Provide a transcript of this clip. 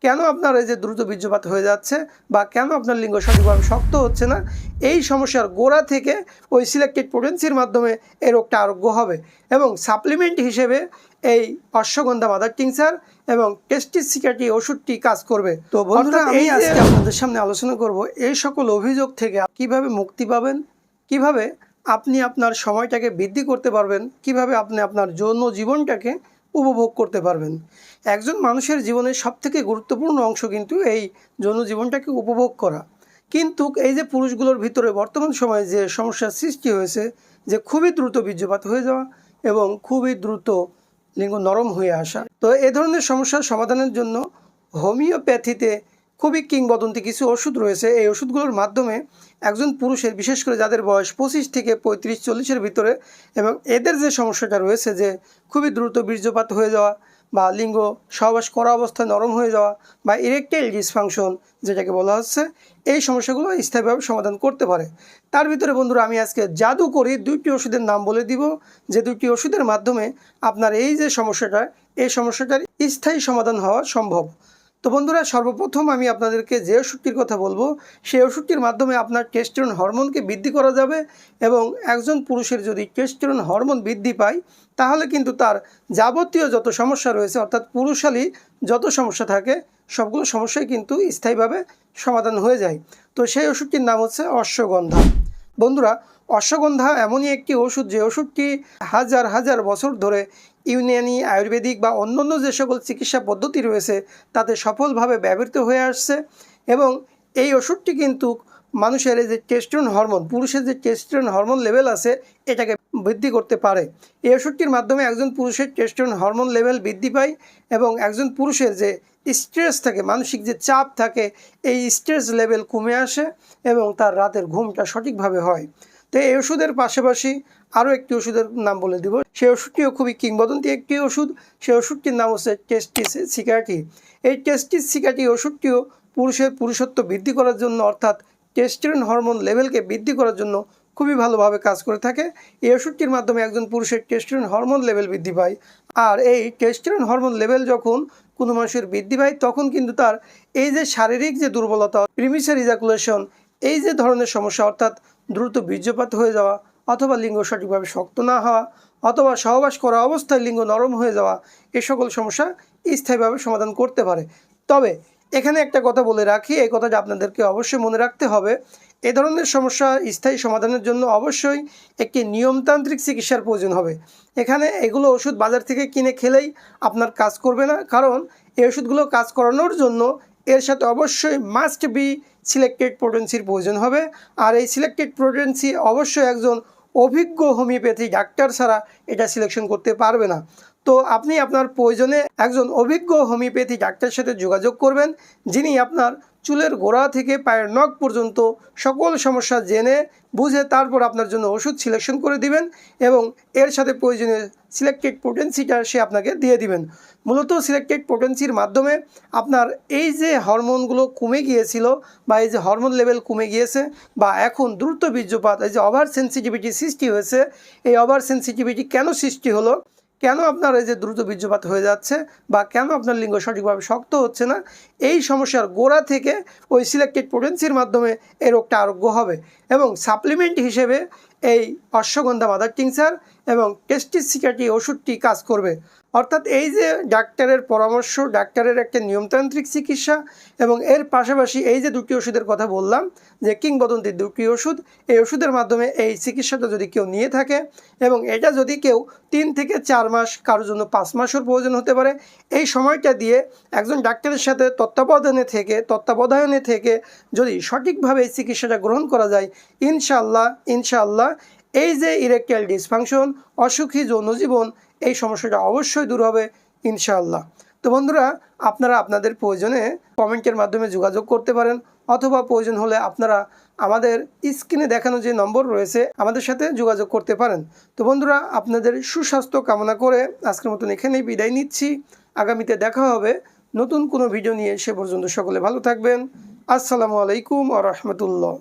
কেন আপনার এই যে দ্রুত বীর্যপাত হয়ে যাচ্ছে বা কেন আপনার লিঙ্গ সঠিকভাবে শক্ত হচ্ছে না, এই সমস্যার গোড়া থেকে ওই সিলেক্টেড পোটেন্সির মাধ্যমে এই রোগটা আরোগ্য হবে। এবং সাপ্লিমেন্ট হিসেবে এই অশ্বগন্ধা মাদার টিংচার এবং টেস্টিস সিকাটি ওষুধটি কাজ করবে। তো বন্ধুরা, আমি আজকে আপনাদের সামনে আলোচনা করব এই সকল অভিযোগ থেকে কিভাবে মুক্তি পাবেন, কিভাবে আপনি আপনার সময়টাকে বৃদ্ধি করতে পারবেন, কিভাবে আপনি আপনার যৌন জীবনটাকে উপভোগ করতে পারবেন। একজন মানুষের জীবনের সবথেকে গুরুত্বপূর্ণ অংশ কিন্তু এই যৌন জীবনটাকে উপভোগ করা। কিন্তু এই যে পুরুষগুলোর ভিতরে বর্তমান সময়ে যে সমস্যার সৃষ্টি হয়েছে, যে খুবই দ্রুত বীর্যপাত হয়ে যাওয়া এবং খুবই দ্রুত লিঙ্গ নরম হয়ে আসা, তো এ ধরনের সমস্যার সমাধানের জন্য হোমিওপ্যাথিতে খুবই কিংবদন্তি কিছু ওষুধ রয়েছে। এই ওষুধগুলোর মাধ্যমে একজন পুরুষের, বিশেষ করে যাদের বয়স 25 থেকে 35-40-এর ভিতরে, এবং এদের যে সমস্যাটা রয়েছে যে খুবই দ্রুত বীর্যপাত হয়ে যাওয়া বা লিঙ্গ সহবাস করা অবস্থায় নরম হয়ে যাওয়া বা ইরেকটাইল ডিসফাংশন যেটাকে বলা হচ্ছে, এই সমস্যাগুলো স্থায়ীভাবে সমাধান করতে পারে। তার ভিতরে বন্ধুরা, আমি আজকে জাদুকরি 2টি ওষুধের নাম বলে দিব, যে 2টি ওষুধের মাধ্যমে আপনার এই যে সমস্যাটা, এই সমস্যাটার স্থায়ী সমাধান হওয়া সম্ভব। তো বন্ধুরা, সর্বপ্রথম আমি আপনাদেরকে যে ওষুধটির কথা বলবো, সেই ওষুধটির মাধ্যমে আপনার টেস্টোস্টেরন হরমোনকে বৃদ্ধি করা যাবে। এবং একজন পুরুষের যদি টেস্টোস্টেরন হরমোন বৃদ্ধি পায়, তাহলে কিন্তু তার যাবতীয় যত সমস্যা রয়েছে, অর্থাৎ পুরুষালী যত সমস্যা থাকে, সবগুলো সমস্যাই কিন্তু স্থায়ীভাবে সমাধান হয়ে যায়। তো সেই ওষুধটির নাম হচ্ছে অশ্বগন্ধা। বন্ধুরা, অশ্বগন্ধা এমনই একটি ওষুধ, যে ওষুধটি হাজার হাজার বছর ধরে ইউনানি, আয়ুর্বেদিক বা অন্যান্য যে সকল চিকিৎসা পদ্ধতি রয়েছে তাতে সফলভাবে ব্যবহৃত হয়ে আসছে। এবং এই ওষুধটি কিন্তু মানুষের যে টেস্টোস্টেরন হরমোন, পুরুষের যে টেস্টোস্টেরন হরমোন লেভেল আছে, এটাকে বৃদ্ধি করতে পারে। এই ওষুধটির মাধ্যমে একজন পুরুষের টেস্টোস্টেরন হরমোন লেভেল বৃদ্ধি পায় এবং একজন পুরুষের যে স্ট্রেস থাকে, মানসিক যে চাপ থাকে, এই স্ট্রেস লেভেল কমে আসে এবং তার রাতের ঘুমটা সঠিকভাবে হয়। তো এই ওষুধের পাশাপাশি আরও একটি ওষুধের নাম বলে দিব, সেই ওষুধটিও খুবই কিংবদন্তি একটি ওষুধ। সেই ওষুধটির নাম হচ্ছে টেস্টিস সিকাটি। এই টেস্টিস সিকাটি ওষুধটিও পুরুষের পুরুষত্ব বৃদ্ধি করার জন্য, অর্থাৎ টেস্টোস্টেরন হরমোন লেভেলকে বৃদ্ধি করার জন্য খুবই ভালোভাবে কাজ করে থাকে। এই ওষুধটির মাধ্যমে একজন পুরুষের টেস্টোস্টেরন হরমোন লেভেল বৃদ্ধি পায়। আর এই টেস্টোস্টেরন হরমোন লেভেল যখন কোনো মানুষের বৃদ্ধি পায়, তখন কিন্তু তার এই যে শারীরিক যে দুর্বলতা, প্রিমিচার ইজাকুলেশন, এই যে ধরনের সমস্যা, অর্থাৎ দ্রুত বীর্যপাত হয়ে যাওয়া, অথবা লিঙ্গ সঠিকভাবে শক্ত না হওয়া, অথবা সহবাস করা অবস্থায় লিঙ্গ নরম হয়ে যাওয়া, এ সকল সমস্যা স্থায়ীভাবে সমাধান করতে পারে। তবে এখানে একটা কথা বলে রাখি, এই কথাটা আপনাদেরকে অবশ্যই মনে রাখতে হবে। এ ধরনের সমস্যা স্থায়ী সমাধানের জন্য অবশ্যই একটি নিয়মতান্ত্রিক চিকিৎসার প্রয়োজন হবে। এখানে এগুলো ওষুধ বাজার থেকে কিনে খেলেই আপনার কাজ করবে না, কারণ এই ওষুধগুলো কাজ করানোর জন্য এর সাথে অবশ্যই মাস্ট বি সিলেক্টেড পোটেন্সির প্রয়োজন হবে। আর এই সিলেক্টেড পোটেন্সি অবশ্যই একজন অভিজ্ঞ হোমিওপ্যাথি ডাক্তার ছাড়া এটা সিলেকশন করতে পারবে না। তো আপনি আপনার প্রয়োজনে একজন অভিজ্ঞ হোমিওপ্যাথি ডাক্তারের সাথে যোগাযোগ করবেন, যিনি আপনার চুলের গোড়া থেকে পায়ের নখ পর্যন্ত সকল সমস্যা জেনে বুঝে তারপর আপনার জন্য ওষুধ সিলেকশন করে দিবেন এবং এর সাথে প্রয়োজনীয় সিলেক্টেড পোটেন্সিটা সে আপনাকে দিয়ে দিবেন। মূলত সিলেক্টেড পোটেন্সির মাধ্যমে আপনার এই যে হরমোনগুলো কমে গিয়েছিল বা এই যে হরমোন লেভেল কমে গিয়েছে বা এখন দ্রুত বীর্যপাত, এই যে ওভার সেন্সিটিভিটি সৃষ্টি হয়েছে, এই ওভার সেন্সিটিভিটি কেন সৃষ্টি হলো, কেন আপনার এই যে দ্রুত বীর্যপাত হয়ে যাচ্ছে বা কেন আপনার লিঙ্গ সঠিকভাবে শক্ত হচ্ছে না, এই সমস্যার গোড়া থেকে ওই সিলেক্টেড পোটেন্সির মাধ্যমে এই রোগটা আরোগ্য হবে। এবং সাপ্লিমেন্ট হিসেবে এই অশ্বগন্ধা মাদার টিংচার এবং টেস্টিস সিকাটি ওষুধটি কাজ করবে। অর্থাৎ এই যে ডাক্তারের পরামর্শ, ডাক্তারের একটা নিয়মতান্ত্রিক চিকিৎসা এবং এর পাশাপাশি এই যে 2টি ওষুধের কথা বললাম, যে কিংবদন্তি 2টি ওষুধ, এই ওষুধের মাধ্যমে এই চিকিৎসাটা যদি কেউ নিয়ে থাকে এবং এটা যদি কেউ 3 থেকে 4 মাস, কারোর জন্য 5 মাসের প্রয়োজন হতে পারে, এই সময়টা দিয়ে একজন ডাক্তারের সাথে তত্ত্বাবধানে থেকে যদি সঠিকভাবে এই চিকিৎসাটা গ্রহণ করা যায়, ইনশাআল্লাহ এই যে ইরেকটাইল ডিসফাংশন, অসুখী যৌনজীবন, এই সমস্যাটা অবশ্যই দূর হবে ইনশাআল্লাহ। তো বন্ধুরা, আপনারা আপনাদের প্রয়োজনে কমেন্টের মাধ্যমে যোগাযোগ করতে পারেন, অথবা প্রয়োজন হলে আপনারা আমাদের স্ক্রিনে দেখানো যে নম্বর রয়েছে আমাদের সাথে যোগাযোগ করতে পারেন। তো বন্ধুরা, আপনাদের সুস্বাস্থ্য কামনা করে আজকের মতন এখানেই বিদায় নিচ্ছি। আগামীতে দেখা হবে নতুন কোনো ভিডিও নিয়ে। সে পর্যন্ত সকলে ভালো থাকবেন। আসসালামু আলাইকুম ওয়া রাহমাতুল্লাহ।